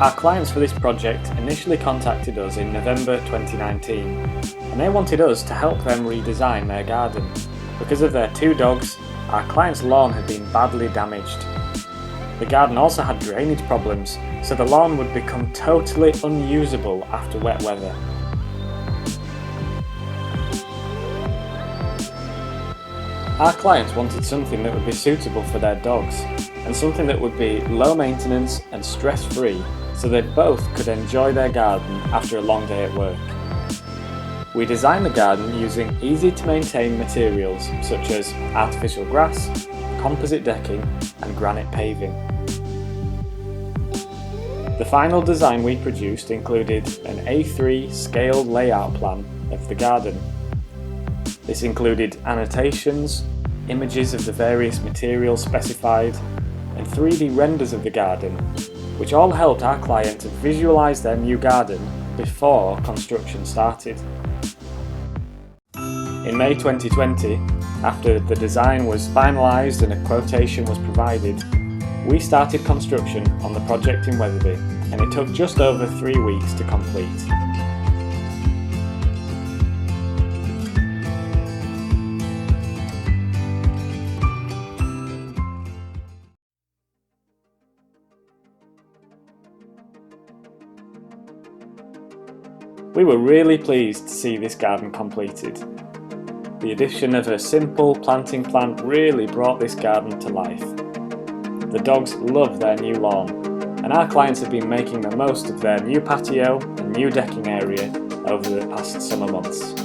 Our clients for this project initially contacted us in November 2019, and they wanted us to help them redesign their garden. Because of their 2 dogs, our client's lawn had been badly damaged. The garden also had drainage problems, so the lawn would become totally unusable after wet weather. Our clients wanted something that would be suitable for their dogs, and something that would be low maintenance and stress-free, so they both could enjoy their garden after a long day at work. We designed the garden using easy to maintain materials such as artificial grass, composite decking and granite paving. The final design we produced included an A3 scaled layout plan of the garden. This included annotations, images of the various materials specified, and 3D renders of the garden, which all helped our client to visualise their new garden before construction started. In May 2020, after the design was finalised and a quotation was provided, we started construction on the project in Wetherby, and it took just over 3 weeks to complete. We were really pleased to see this garden completed. The addition of a simple planting plant really brought this garden to life. The dogs love their new lawn, and our clients have been making the most of their new patio and new decking area over the past summer months.